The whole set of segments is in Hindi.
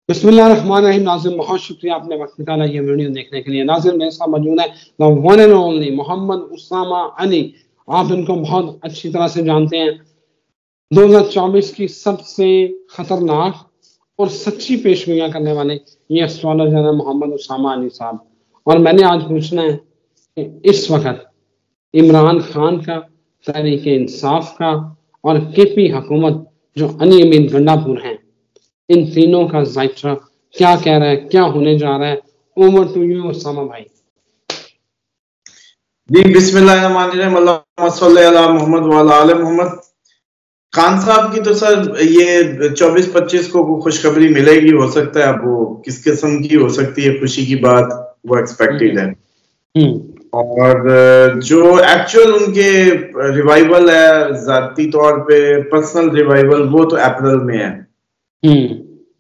बिस्मिल्लाहिर्रहमानिर्रहीम। नाज़िर बहुत शुक्रिया आपने वक्त निकाला ये वीडियो देखने के लिए। नाज़िर मेरे साथ मौजूद है the one and only Mohammad Usama Ali. आप इनको बहुत अच्छी तरह से जानते हैं। 2024 की सबसे खतरनाक और सच्ची पेशगोइयां करने वाले ये एस्ट्रोलॉजर है मोहम्मद उसामा अली साहब। और मैंने आज पूछना है कि इस वक्त इमरान खान का, तहरीक इंसाफ का और केपी हुकूमत जो अनियमित गंडापुर हैं, इन तीनों का जायका क्या कह रहा है, क्या होने जा रहा है। ओवर टू यू उसामा भाई। जी बिस्मिल्लाहिर्रहमानिर्रहीम। अल्लाहुम्मा सल्ली अला मोहम्मद व अला आले मोहम्मद। खान साहब की तो सर ये 24-25 को खुशखबरी मिलेगी, हो सकता है। अब वो किस किस्म की हो सकती है खुशी की बात, वो एक्सपेक्टेड है। और जो एक्चुअल उनके रिवाइवल है जाती तौर पे, पर्सनल रिवाइवल, वो तो अप्रैल में है।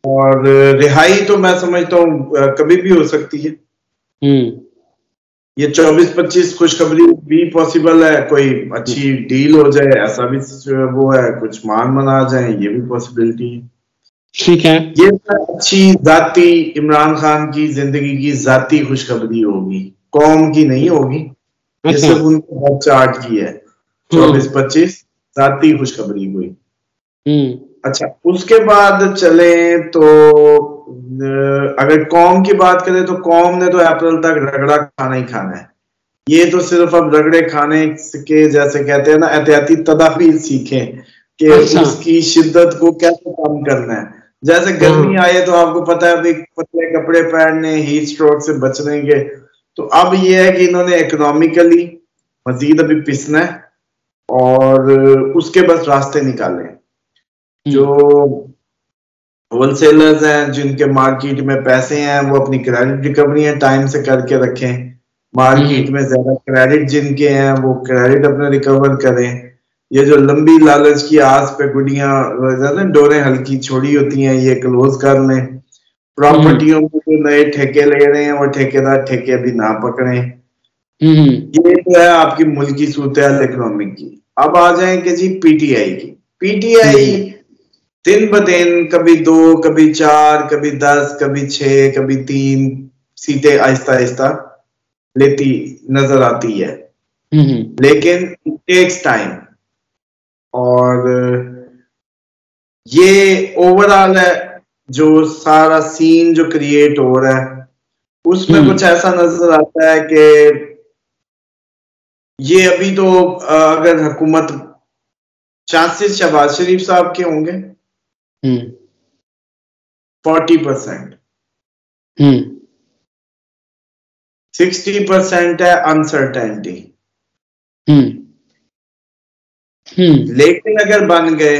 और रिहाई तो मैं समझता हूँ कभी भी हो सकती है। ये 24-25 खुशखबरी भी पॉसिबल है, कोई अच्छी डील हो जाए ऐसा भी वो है, कुछ मान मना जाए, ये भी पॉसिबिलिटी है। ठीक है, ये अच्छी जाती इमरान खान की जिंदगी की जाती खुशखबरी होगी, कौम की नहीं होगी। ये सिर्फ उनके बर्थ चार्ट की है। 24-25 जाती खुशखबरी हुई। अच्छा, उसके बाद चले तो अगर कौम की बात करें तो कौम ने तो अप्रैल तक रगड़ा खाना ही खाना है। ये तो सिर्फ अब रगड़े खाने के, जैसे कहते हैं ना, एहतियाती तदाबीर सीखें कि उसकी शिद्दत को कैसे कम करना है। जैसे गर्मी आए तो आपको पता है अभी पतले कपड़े पहनने, हीट स्ट्रोक से बचने के। तो अब ये है कि इन्होंने इकोनॉमिकली मजीद अभी पिसना है और उसके बस रास्ते निकाले। जो होलसेलर्स हैं, जिनके मार्केट में पैसे हैं, वो अपनी क्रेडिट रिकवरी टाइम से करके रखें। मार्केट में ज्यादा क्रेडिट जिनके हैं वो क्रेडिट अपने रिकवर करें। ये जो लंबी लालच की आस पे गुड़ियां डोरें हल्की छोड़ी होती हैं, ये क्लोज कर लें। प्रॉपर्टियों में जो नए ठेके ले रहे हैं वो ठेकेदार ठेके अभी ना पकड़े। ये तो है आपकी मुल्की सूरत इकोनॉमिक की। अब आ जाएंगे जी पीटीआई की। पीटीआई दिन ब दिन कभी 2, कभी 4, कभी 10, कभी 6, कभी 3 सीटें आहिस्ता आहिस्ता लेती नजर आती है। लेकिन इट टेक्स टाइम। और ये ओवरऑल है जो सारा सीन जो क्रिएट हो रहा है, उसमें कुछ ऐसा नजर आता है कि ये अभी तो अगर हुकूमत, चांसेस शहबाज शरीफ साहब के होंगे 40%, 60% है अनसर्टेनिटी। लेकिन अगर बन गए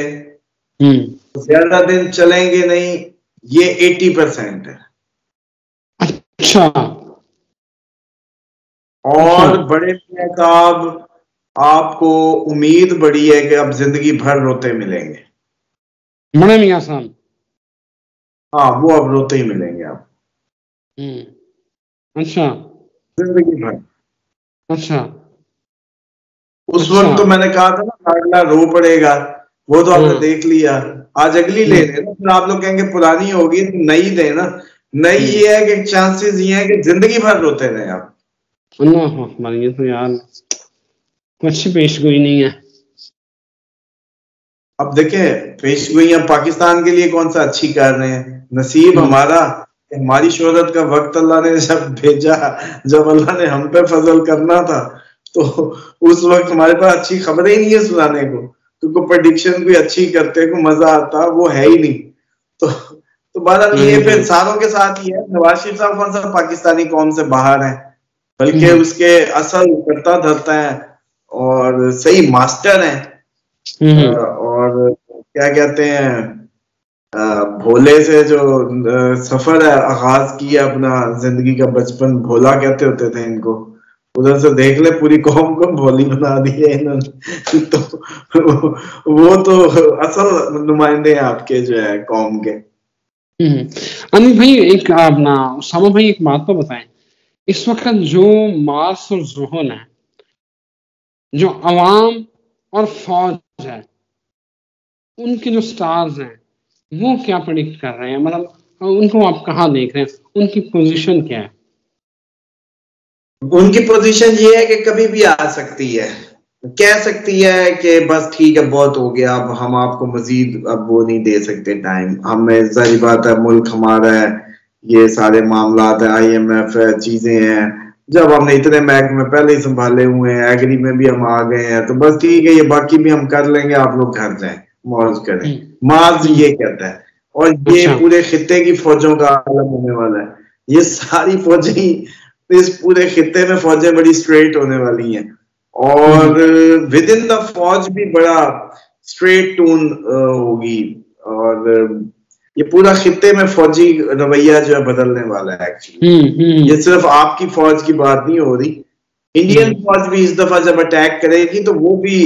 तो ज्यादा दिन चलेंगे नहीं, ये 80% है। अच्छा। और बड़े साहब, आपको उम्मीद बड़ी है कि अब जिंदगी भर रोते मिलेंगे। बड़े मियां साहब, हाँ, वो अब रोते ही मिलेंगे आप। अच्छा, जिंदगी भर। अच्छा। उस वक्त तो मैंने कहा था ना लाडला रो पड़ेगा, वो तो आपने देख लिया। आज अगली ले लेना, फिर आप लोग कहेंगे पुरानी होगी तो नई देना। नई ये है कि चांसेस ये है कि जिंदगी भर रोते रहे आप। ये तो यार कुछ पेशगोई नहीं है। अब देखें, पेशगोइयां पाकिस्तान के लिए कौन सा अच्छी कर रहे हैं। नसीब हमारा, हमारी शोहरत का वक्त अल्लाह ने जब भेजा, जब अल्लाह ने हम पे फजल करना था, तो उस वक्त हमारे पास अच्छी खबरें ही नहीं है सुनाने को। क्योंकि प्रेडिक्शन भी अच्छी करते को मजा आता, वो है ही नहीं। तो बात ये फिर सारों के साथ ही है। नवाज शरीफ साहब कौन सा पाकिस्तानी कौम से बाहर है, बल्कि उसके असल करता धरता है और सही मास्टर है। और क्या कहते हैं, भोले से जो सफर है आगाज किया अपना जिंदगी का, बचपन भोला कहते होते थे इनको, उधर से देख ले पूरी कौम को भोली बना दी है इन्होंने। तो वो तो असल नुमाइंदे हैं आपके जो है कौम के। अनिल भाई, एक अपना उसामा भाई एक बात तो बताएं, इस वक्त जो मार्स और ज़ुहल है, जो अवाम और फौज है, उनके जो स्टार्स हैं वो क्या प्रेडिक्ट कर रहे हैं। मतलब उनको आप कहाँ देख रहे हैं, उनकी पोजीशन क्या है? उनकी पोजीशन ये है कि कभी भी आ सकती है, कह सकती है कि बस ठीक है बहुत हो गया, अब हम आपको मजीद अब वो नहीं दे सकते टाइम, हमें जाहिर बात है मुल्क हमारा है, ये सारे मामला है, IMF है, चीजें हैं, जब हमने इतने महकमे पहले ही संभाले हुए हैं, एग्री में भी हम आ गए हैं, तो बस ठीक है ये बाकी भी हम कर लेंगे, आप लोग घर जाएं मौज करें, माज ये कहता है। और ये अच्छा। पूरे खित्ते की फौजों का आलम होने वाला है, ये सारी फौजें, इस पूरे खित्ते में फौजें बड़ी स्ट्रेट होने वाली हैं, और विद इन द फौज भी बड़ा स्ट्रेट टून होगी, और ये पूरा खित्ते में फौजी रवैया जो है बदलने वाला है एक्चुअली। ये सिर्फ आपकी फौज की बात नहीं हो रही, इंडियन फौज भी इस दफा जब अटैक करेगी तो वो भी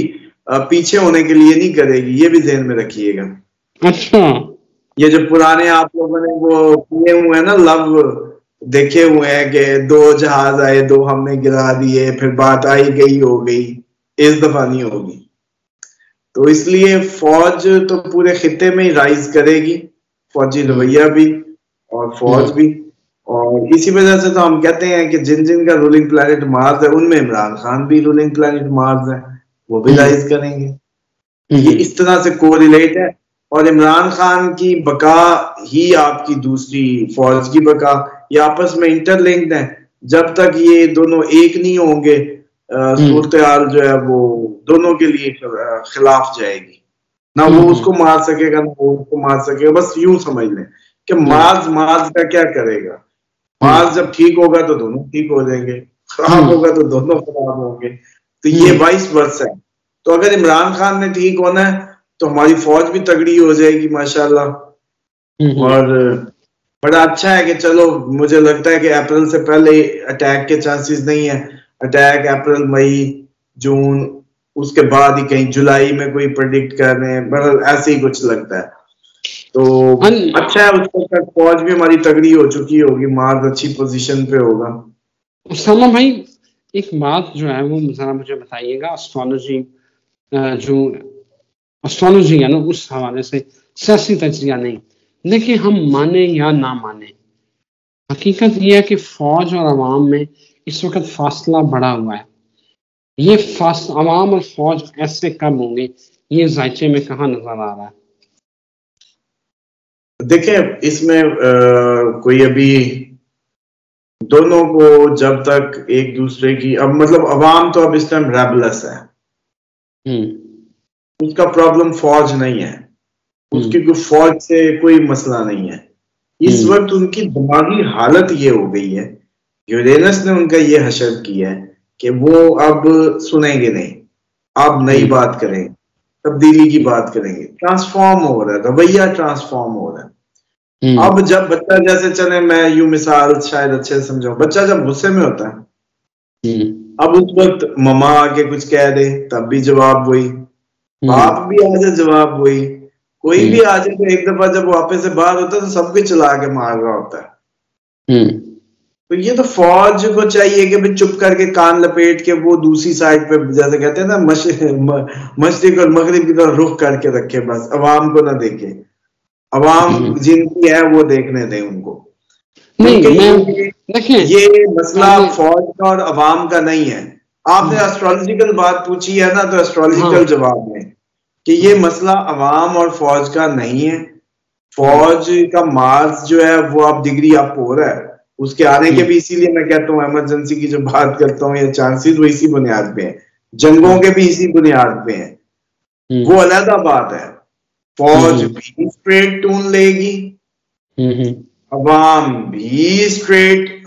पीछे होने के लिए नहीं करेगी, ये भी ध्यान में रखिएगा। अच्छा। ये जो पुराने आप लोगों ने वो किए हुए हैं ना, लव देखे हुए हैं कि 2 जहाज आए, 2 हमने गिरा दिए, फिर बात आई गई हो गई, इस दफा नहीं होगी। तो इसलिए फौज तो पूरे खित्ते में ही राइज करेगी, फौजी रवैया भी और फौज भी, और इसी वजह से तो हम कहते हैं कि जिन जिन का रूलिंग प्लैनेट मार्स है उनमें इमरान खान भी रूलिंग प्लैनेट मार्स है, वो भी राइज करेंगे। ये इस तरह से कोरिलेट है, और इमरान खान की बका ही आपकी दूसरी फौज की बका, ये आपस में इंटरलिंक्ड है। जब तक ये दोनों एक नहीं होंगे, सूरत हाल जो है वो दोनों के लिए खिलाफ जाएगी, ना वो उसको मार सकेगा ना वो उसको मार सकेगा। बस यूं समझ लें कि मार्स का क्या करेगा, मार्स जब ठीक होगा तो दोनों ठीक हो जाएंगे, खराब होगा तो दोनों खराब होंगे, तो ये वाइस वर्सा है। तो अगर इमरान खान ने ठीक होना है तो हमारी फौज भी तगड़ी हो जाएगी माशाल्लाह। और बड़ा अच्छा है कि चलो, मुझे लगता है कि अप्रैल से पहले अटैक के चांसेस नहीं है, अटैक अप्रैल मई जून, उसके बाद ही कहीं जुलाई में कोई प्रेडिक्ट कर रहे हैं, मतलब ऐसे ही कुछ लगता है। तो अच्छा है, उसके तक फौज भी हमारी तगड़ी हो चुकी होगी, मार्स अच्छी पोजीशन पे होगा। उसामा भाई, एक बात जो है वो जरा मुझे बताइएगा, एस्ट्रोलॉजी जो एस्ट्रोलॉजी है ना, उस हवाले से, सियासी तजिया नहीं, देखिए हम माने या ना माने, हकीकत यह है कि फौज और अवाम में इस वक्त फासला बढ़ा हुआ है। ये अवाम और फौज ऐसे कब होंगे, ये जायचे में कहाँ नजर आ रहा है? देखिए इसमें कोई अभी दोनों को जब तक एक दूसरे की, अब मतलब अवाम तो अब इस टाइम रेबलस है, उसका प्रॉब्लम फौज नहीं है, उसकी कोई फौज से कोई मसला नहीं है। इस वक्त उनकी दिमागी हालत ये हो गई है, यूरेनस ने उनका ये हशर किया है कि वो अब सुनेंगे नहीं, अब नई बात करेंगे, तब्दीली की बात करेंगे, ट्रांसफॉर्म हो रहा है रवैया, ट्रांसफॉर्म हो रहा है। अब जब बच्चा, जैसे चले मैं यूं मिसाल शायद अच्छे से समझाऊं, बच्चा जब गुस्से में होता है, अब उस वक्त ममा आके कुछ कह दे तब भी जवाब वही, बाप भी आ जाए जवाब वही, कोई भी आ जाए, तो एक दफा जब वापस से बाहर होता है तो सब कुछ चला के मार रहा होता है। तो ये तो फौज को चाहिए कि भाई चुप करके कान लपेट के वो दूसरी साइड पे, जैसे कहते हैं ना, मशरिक और मगरिब की तरफ रुख करके रखे, बस अवाम को ना देखे, अवाम जिनकी है वो देखने दें उनको। नहीं, ये मसला फौज का और अवाम का नहीं है। आपने एस्ट्रोलॉजिकल बात पूछी है ना, तो एस्ट्रोलॉजिकल जवाब में कि ये मसला अवाम और फौज का नहीं है। फौज का मार्स जो है वो अब डिग्री अप हो रहा है, उसके आने के भी, इसीलिए मैं कहता हूँ इमरजेंसी की जो बात करता हूँ, ये चांसेस वो इसी बुनियाद पे हैं, जंगों के भी इसी बुनियाद पे हैं, वो अलग बात है। फौज भी स्ट्रेट टून लेगी, अवाम भी स्ट्रेट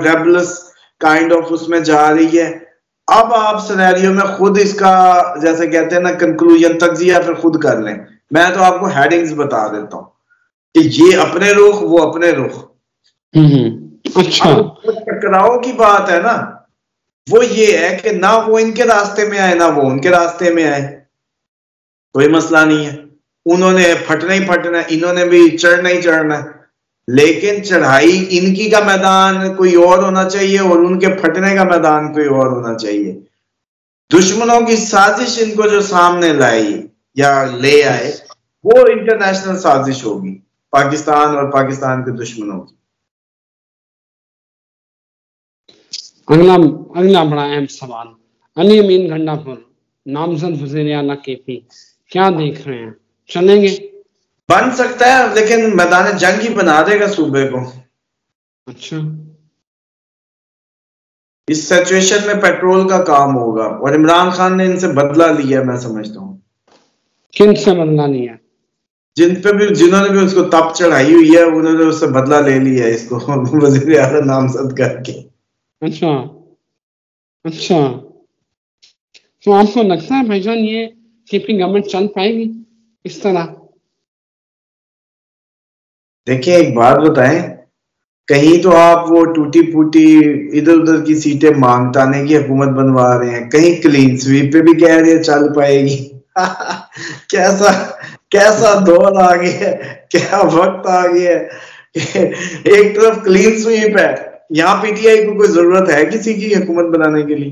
रेबलस काइंड ऑफ उसमें जा रही है। अब आप सिनेरियो में खुद इसका, जैसे कहते हैं ना, कंक्लूजन, तज्जिया फिर खुद कर लें। मैं तो आपको हेडिंग्स बता देता हूँ कि ये अपने रुख, वो अपने रुख। अच्छा, टकराव की बात है ना, वो ये है कि ना वो इनके रास्ते में आए ना वो उनके रास्ते में आए, कोई मसला नहीं है, उन्होंने फटना ही फटना, इन्होंने भी चढ़ना ही चढ़ना, लेकिन चढ़ाई इनकी का मैदान कोई और होना चाहिए और उनके फटने का मैदान कोई और होना चाहिए। दुश्मनों की साजिश इनको जो सामने लाई या ले आए, वो इंटरनेशनल साजिश होगी, पाकिस्तान और पाकिस्तान के दुश्मनों की। अगला बड़ा अहम सवाल, अली अमीन गंडापुर नामजद वज़ीर आला केपी, क्या देख रहे हैं, चलेंगे? बन सकता है, लेकिन मैदान जंग ही बना देगा सूबे को। अच्छा, इस सिचुएशन में पेट्रोल का काम होगा, और इमरान खान ने इनसे बदला लिया, मैं समझता हूँ। किन से बदला लिया? जिन्होंने भी उसको तप चढ़ाई हुई है, उन्होंने उससे बदला ले लिया है इसको वज़ीर आला नामजद करके। अच्छा, तो आपको लगता है भाईजान ये केपी गवर्नमेंट चल पाएगी इस तरह? देखिए, एक बात बताएं, कहीं तो आप वो टूटी फूटी इधर उधर की सीटें मांगताने की हुकूमत बनवा रहे हैं, कहीं क्लीन स्वीप पे भी कह रहे हैं चल पाएगी कैसा कैसा दौर आ गया है, क्या वक्त आ गया है। एक तरफ क्लीन स्वीप है, यहाँ पीटीआई को कोई जरूरत है किसी की हुकूमत बनाने के लिए?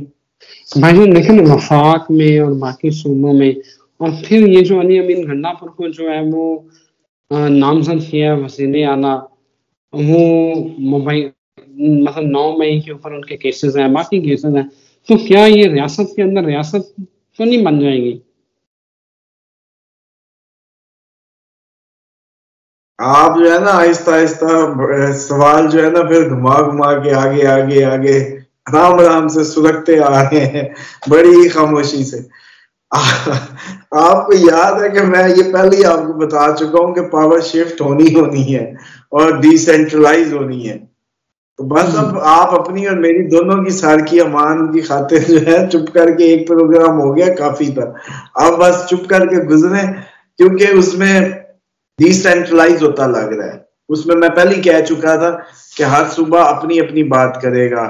भाई लेकिन वफाक में और बाकी सूबों में, और फिर ये जो अली अमीन गंडापुर को जो है वो नामजद किया वज़ीर आला, वो मोबाइल मतलब 9 मई के ऊपर उनके केसेस हैं, बाकी केसेस हैं, तो क्या ये रियासत के अंदर रियासत तो नहीं बन जाएगी? आप जो है ना आहिस्ता आहिस्ता सवाल जो है ना फिर घुमा घुमा के आगे आगे आगे आराम आराम से सुलगते आ रहे हैं, बड़ी ही खामोशी से। आपको याद है कि मैं ये पहले ही आपको बता चुका हूं कि पावर शिफ्ट होनी है और डिसेंट्रलाइज होनी है। तो बस अब आप अपनी और मेरी दोनों की सार की अमान की खातिर जो है चुप करके, एक प्रोग्राम हो गया काफी था, अब बस चुप करके गुजरे, क्योंकि उसमें डिसेंट्रलाइज होता लग रहा है। उसमें मैं पहले ही कह चुका था कि हर सूबा अपनी अपनी बात करेगा,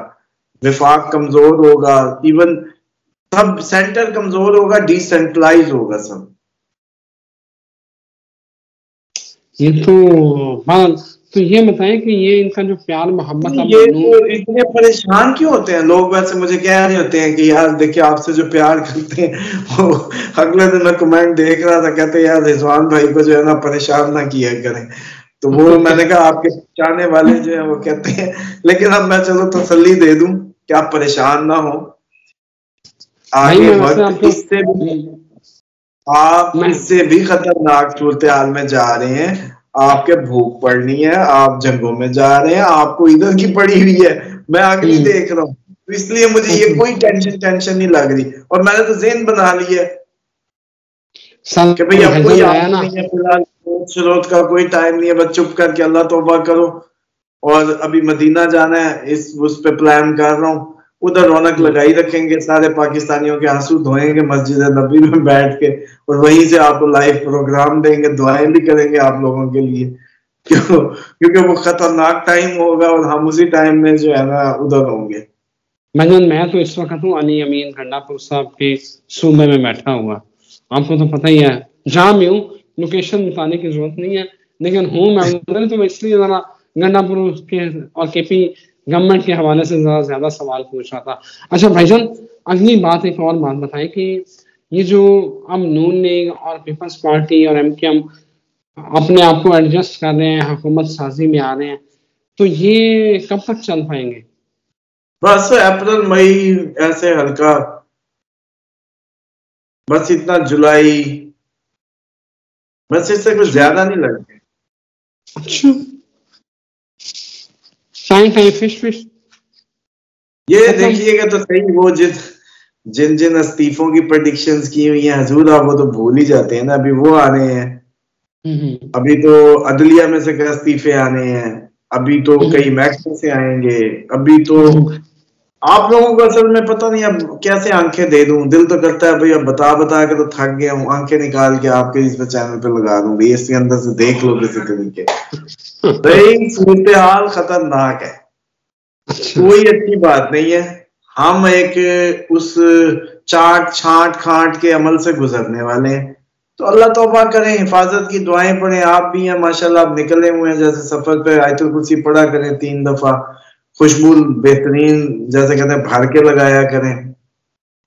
विफाक कमजोर होगा, इवन सब सेंटर कमजोर होगा, डिसेंट्रलाइज होगा सब। ये तो ये बताएं कि ये इनका जो प्यार मोहब्बत, ये तो इतने परेशान क्यों होते हैं लोग? वैसे मुझे कह रहे होते हैं कि यार देखिए आपसे जो प्यार करते हैं, वो अगले दिन मैं कमेंट देख रहा था, कहते यार रिजवान भाई को जो है ना परेशान ना किया करें। तो वो मैंने कहा आपके चाहने वाले जो है वो कहते हैं, लेकिन अब मैं चलो तसल्ली दे दूं कि आप परेशान ना हो। आगे वक्त इससे भी आप इससे भी खतरनाक सूरत हाल में जा रहे हैं। आपके भूख पड़नी है, आप जंगों में जा रहे हैं, आपको इधर की पड़ी हुई है, मैं अगली देख रहा हूँ, तो इसलिए मुझे ये कोई टेंशन नहीं लग रही। और मैंने तो ज़हन बना लिया कि भाई अब कोई नहीं है फिलहाल, स्रोत का कोई टाइम नहीं है, बस चुप करके अल्लाह तौबा करो। और अभी मदीना जाना है, इस उस पे प्लान कर रहा हूँ, उधर रौनक लगाई रखेंगे, सारे पाकिस्तानियों के आंसू धोएंगे मस्जिद नबी में बैठ के, और वहीं से आपको लाइव प्रोग्राम देंगे, दुआएं भी करेंगे आप लोगों के लिए, क्योंकि वो खतरनाक टाइम होगा और हम उसी टाइम में जो है ना उधर होंगे। मैं तो इस वक्त हूँ अली अमीन गंडापुर साहब के सूबे में बैठा हुआ, आपको तो पता ही है, जहाँ भी हूँ लोकेशन बताने की जरूरत नहीं है, लेकिन हूँ मैं उधर, तो इसलिए जरा गंडापुर के और केपी गवर्नमेंट के हवाले से ज्यादा सवाल पूछ रहा था। अच्छा भाईजान, अगली बात, एक और बात बताएं कि ये जो अब नून लीग और पीपल्स पार्टी और एमकेएम अपने आप को एडजस्ट कर रहे हैं, हुकूमत साजी में आ रहे हैं, तो ये कब तक चल पाएंगे? बस अप्रैल मई ऐसे हल्का, बस इतना, जुलाई, बस इससे कुछ ज्यादा नहीं लगता। अच्छा, फिश ये देखिएगा तो सही, वो जिन जिन इस्तीफों की प्रेडिक्शंस की हुई हैं हजूर, आप वो तो भूल ही जाते हैं ना। अभी वो आ रहे हैं, अभी तो अदलिया में से कई इस्तीफे आने हैं, अभी तो कई महकमे से आएंगे, अभी तो आप लोगों को असल में पता नहीं अब कैसे आंखें दे दूं। दिल तो करता है भाई अब बता बता के तो थक गया हूँ, आंखें निकाल के आपके इस चैनल पे लगा दूं, भाई इसके अंदर से देख लो किसी तरीके। भाई सूरत हाल खतरनाक है, कोई अच्छी बात नहीं है। हम एक उस चाट छांट खांट के अमल से गुजरने वाले हैं, तो अल्लाह तौबा करें, हिफाजत की दुआएं पढ़ें। आप भी हैं माशाल्लाह, आप निकले हुए हैं, जैसे सफर पे आयतुल कुर्सी पढ़ा करें 3 दफा, खुशबू बेहतरीन जैसे कहते हैं भर के लगाया करें,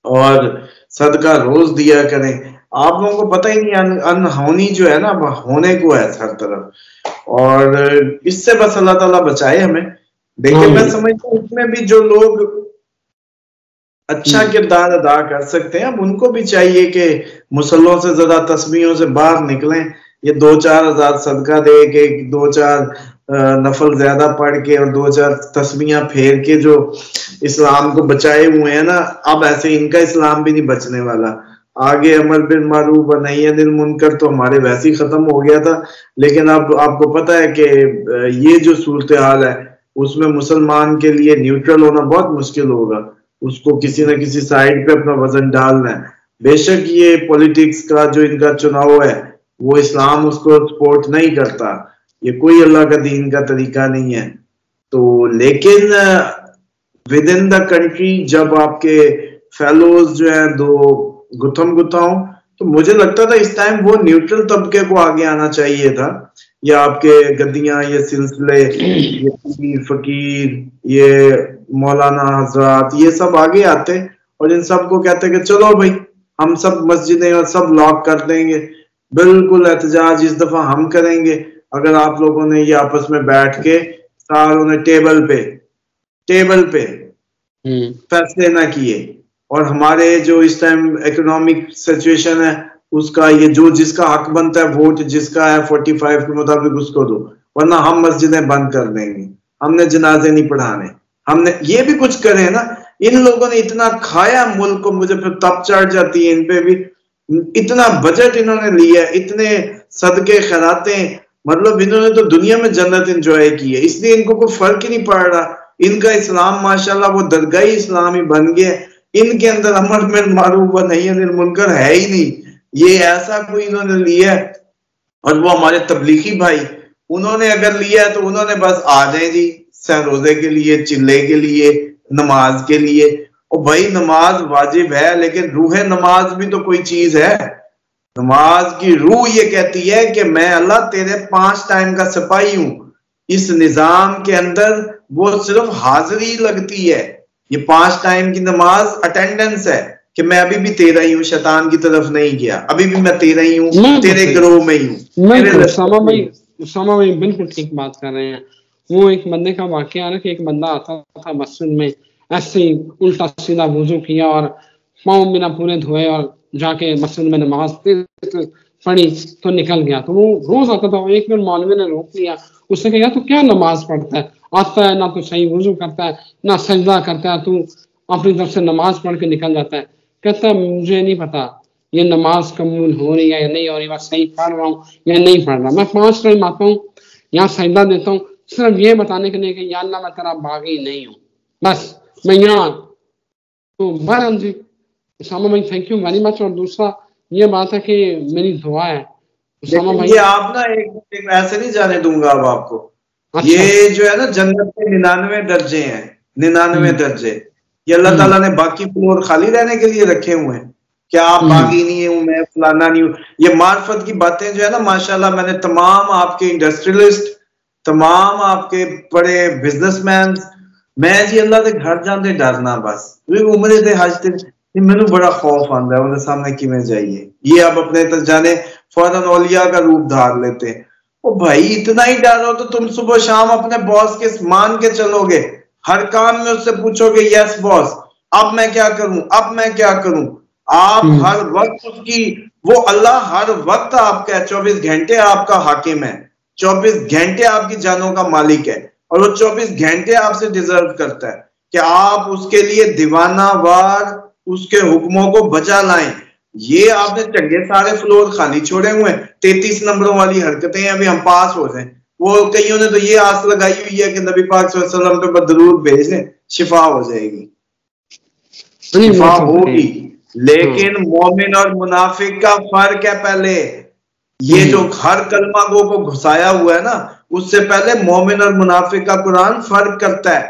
और सदका रोज दिया करें। आप लोगों को पता ही नहीं, अनहोनी जो है ना होने को है हर तरफ, और इससे बस अल्लाह ताला बचाए हमें। देखिए मैं समझता हूँ इसमें भी जो लोग अच्छा किरदार अदा कर सकते हैं, अब उनको भी चाहिए कि मुसल्लों से ज्यादा तस्बीहों से बाहर निकलें। ये 2-4 हज़ार सदका दे के, 2-4 नफल ज्यादा पढ़ के और 2-4 तस्बीहां फेर के जो इस्लाम को बचाए हुए हैं ना, अब ऐसे इनका इस्लाम भी नहीं बचने वाला। आगे अमर बिल मारूफ व नही अनिल मुनकर तो हमारे वैसे ही खत्म हो गया था, लेकिन अब आपको पता है कि ये जो सूरत हाल है उसमें मुसलमान के लिए न्यूट्रल होना बहुत मुश्किल होगा। उसको किसी न किसी साइड पे अपना वजन डालना है। बेशक ये पॉलिटिक्स का जो इनका चुनाव है वो इस्लाम उसको सपोर्ट नहीं करता, ये कोई अल्लाह का दीन का तरीका नहीं है। तो लेकिन विद इन द कंट्री जब आपके फेलोज जो है दो गुथम गुथाओं, तो मुझे लगता था इस टाइम वो न्यूट्रल तबके को आगे आना चाहिए था। या आपके गद्दियां, ये सिलसिले, ये पीर फकीर, ये मौलाना हजरात, ये सब आगे आते और इन सब को कहते कि चलो भाई हम सब मस्जिदें और सब लॉक कर देंगे, बिल्कुल एहतजाज इस दफा हम करेंगे अगर आप लोगों ने ये आपस में बैठ के सारों ने टेबल पे फैसले ना किए। और हमारे जो इस टाइम इकोनॉमिक सिचुएशन है उसका ये जो जिसका हक बनता है वोट जिसका है 45 के मुताबिक उसको दो, वरना हम मस्जिदें बंद कर देंगे, हमने जनाजे नहीं पढ़ाने, हमने ये भी कुछ करें ना। इन लोगों ने इतना खाया मुल्क को, मुझे फिर तब चढ़ जाती है इन पे भी। इतना बजट इन्होंने लिया, इतने सदके खैरातें, मतलब इन्होंने तो दुनिया में जन्नत एंजॉय की है, इसलिए इनको कोई फर्क ही नहीं पड़ रहा। इनका इस्लाम माशाल्लाह वो दरगाह इस्लाम ही बन गया, इनके अंदर अमर बिल मारूफ व नही अनिल मुनकर है ही नहीं। ये ऐसा कोई इन्होंने लिया है। और वो हमारे तबलीगी भाई, उन्होंने अगर लिया है तो उन्होंने बस आ जाए जी सहरोजे के लिए, चिल्ले के लिए, नमाज के लिए। और भाई नमाज वाजिब है, लेकिन रूह नमाज भी तो कोई चीज है। नमाज की रूह ये कहती है कि मैं अल्लाह तेरे 5 टाइम का सिपाही हूं। इस निजाम के अंदर वो सिर्फ हाजिरी लगती है। ये 5 टाइम की नमाज अटेंडेंस है कि मैं अभी भी तेरा ही हूँ, शैतान की तरफ नहीं गया, अभी भी मैं तेरा ही हूँ, तेरे गिरोह में ही हूँ। उसामा भाई बिल्कुल ठीक बात कर रहे हैं। वो एक बंदे का वाकया है कि एक बंदा आता था मस्जिद में, ऐसे ही उल्टा सीधा वुजू किया और पाँव बिना पूरे धोए और जाके मस्जिद में नमाज पढ़ी तो निकल गया। तो वो रोज आता था, एक दिन मौलवी ने रोक लिया, उसने कहा तू क्या नमाज पढ़ता है, आता है ना तो सही वुजू करता है ना सजदा करता है, तू अपनी तरफ से नमाज पढ़ के निकल जाता है। कहता है मुझे नहीं पता ये नमाज कबूल हो रही है या नहीं हो रही, मैं सही पढ़ रहा हूँ या नहीं पढ़ रहा। मैं 5 टाइम आता हूँ यहाँ सजदा देता हूँ सिर्फ ये बताने के लिए कि या अल्लाह मैं तेरा बागी नहीं हूँ, बस मैं यहाँ। तो बहरहाल जी उसामा भाई थैंक यू वेरी मच। और दूसरा ये बात है कि मेरी दुआ है उसामा भाई, ये आप ना एक ऐसे नहीं जाने दूंगा अब आपको। अच्छा। ये जो है ना जन्नत के 99 दर्जे हैं, 99 दर्जे, ये अल्लाह ताला ने बाकी फ्लोर खाली रहने के लिए रखे हुए हैं। क्या आप बागी नहीं हूं, मैं फलाना नहीं हूं, ये मार्फत की बातें जो है ना माशाल्लाह मैंने तमाम आपके इंडस्ट्रियलिस्ट, तमाम आपके बड़े बिजनेसमैन, मैं जी अल्लाह के घर जाते डरना बस उम्र से हज ते मैनू बड़ा खौफ आंदा है उन्हें सामने किमें जाइए। ये अब अपने तक जाने फौरन औलिया का रूप धार लेते हैं। ओ भाई इतना ही डर हो तो तुम सुबह शाम अपने बॉस के मान के चलोगे, हर काम में उससे पूछोगे यस बॉस अब मैं क्या करूं, अब मैं क्या करूं। आप हर वक्त उसकी, वो अल्लाह हर वक्त आपका है, 24 घंटे आपका हाकिम है, 24 घंटे आपकी जानों का मालिक है, और वो 24 घंटे आपसे डिजर्व करता है कि आप उसके लिए दीवाना वार उसके हुक्मों को बचा लाएं। ये आपने चंगे सारे फ्लोर खाली छोड़े हुए हैं, 33 नंबरों वाली हरकतें अभी हम पास हो जाएं। वो कईयों ने तो ये आस लगाई हुई है कि नबी पाक सल्लल्लाहु अलैहि वसल्लम पे बदरूद भेज दें, शिफा हो जाएगी, शिफा होगी। लेकिन मोमिन और मुनाफिक का फर्क है। पहले ये जो हर कलमा को घुसाया हुआ है ना, उससे पहले मोमिन और मुनाफिक का कुरान फर्क करता है।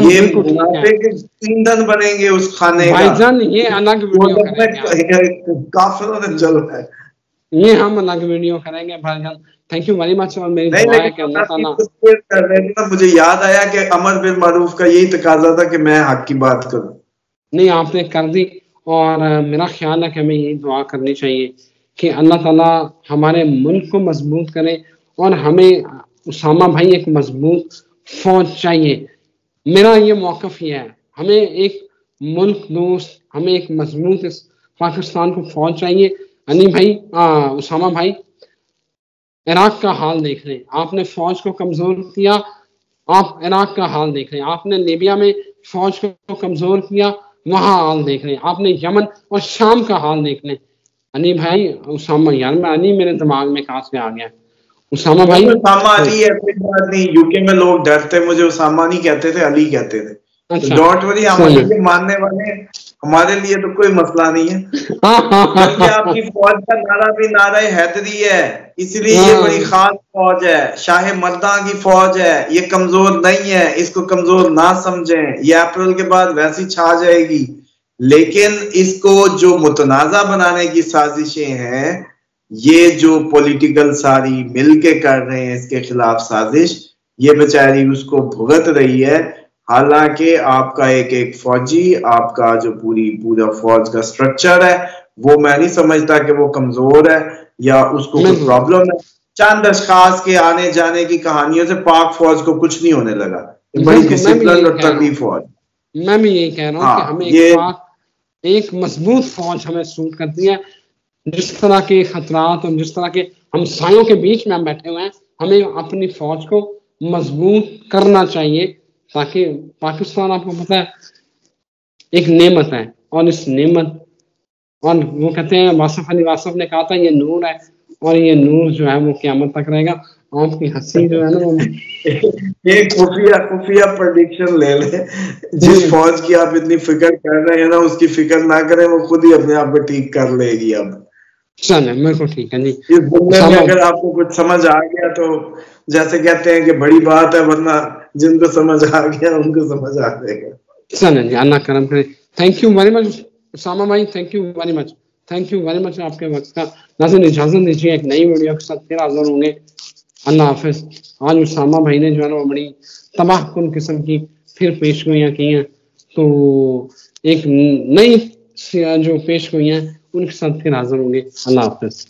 ये मुनाफिक ईंधन बनेंगे उस खाने का, ये अलग वीडियो करेंगे, काफिरों ने चल रहा है, ये हम अलग वीडियो करेंगे भाईजान। Thank you very much. और मेरी दुआ है कि अल्लाह ताला, मुझे याद आया कि अमर बिल मारूफ का यही तकाजा था कि मैं हक की बात करूं। नहीं आपने कर दी, और मेरा ख्याल है कि हमें यही दुआ करनी चाहिए कि अल्लाह ताला हमारे मुल्क को मजबूत करे और हमें उसामा भाई एक मजबूत फौज चाहिए। मेरा ये मौकफ ये है, हमें एक मुल्क दोस्त, हमें एक मजबूत इस पाकिस्तान को फौज चाहिए। अनी भाई, उसामा भाई, इराक का हाल देख लें, आपने फौज को कमजोर किया, आप इराक का हाल देख लें, आपने लीबिया में फौज को कमजोर किया, वहां हाल देख लें, आपने यमन और शाम का हाल देख लें। अनी भाई, उसामा, यार मैं अनी मेरे दिमाग में कहां से आ गया, उसामा भाई। उसामा अली है, कोई बात नहीं। यूके में लोग डरते, मुझे उसामा नहीं कहते थे, अली कहते थे। अच्छा, डोंट वरी, हम अली के मानने वाले, हमारे लिए तो कोई मसला नहीं है। बल्कि आपकी फौज का नारा भी नारा हैदरी है, इसलिए ये बड़ी खास फौज है, शाह मर्दा की फौज है, ये कमजोर नहीं है, इसको कमजोर ना समझें, ये अप्रैल के बाद वैसी छा जाएगी। लेकिन इसको जो मुतनाजा बनाने की साजिशें हैं, ये जो पॉलिटिकल सारी मिलके कर रहे हैं इसके खिलाफ साजिश, ये बेचारी उसको भुगत रही है। हालांकि आपका एक एक फौजी, आपका जो पूरा फौज का स्ट्रक्चर है, वो मैं नहीं समझता कि वो कमजोर है या उसको कोई प्रॉब्लम है। चंद अशखास के आने जाने की कहानियों से पाक फौज को कुछ नहीं होने लगा, बड़ी डिसिप्लिन और तगड़ी फौज। मैं भी यही कह रहा हूँ कि हमें एक मजबूत फौज हमें सूट करती है। जिस तरह के खतरात और जिस तरह के हमसायों के बीच में हम बैठे हुए हैं, हमें अपनी फौज को मजबूत करना चाहिए, ताकि पाकिस्तान, आपको पता है, एक नेमत है, और इस नेमत, और वो कहते हैं, वासफ अली वासफ ने कहा था, ये नूर है, और ये नूर जो है वो क़यामत तक रहेगा। आपकी हंसी जो है ना, वो एक खुफिया प्रेडिक्शन ले ले, जिस फौज की आप इतनी फिक्र कर रहे हैं ना, उसकी फिक्र ना करें, वो खुद ही अपने आप को ठीक कर लेगी। अब चले, मेरे को ठीक है जी। इस दुनिया में अगर आपको कुछ समझ आ गया तो जैसे कहते हैं कि बड़ी बात है, वरना जिनको समझ आ गया उनको समझ आ जाएगा। चले जी, अल्लाह करम करे। Thank you very much Usama भाई, thank you very much, thank you very much आपके वक्त का। नाज़रीन, इजाजत दीजिए, एक नई वीडियो के साथ फिर हाजिर होंगे। अल्लाह हाफिज। आज उसामा भाई ने जो है ना, वो बड़ी तबाहकुन किस्म की फिर पेशगोइयाँ की हैं, तो एक नई जो पेशगोइयाँ उनके साथ फिर हाजिर होंगे। अल्लाह हाफिज।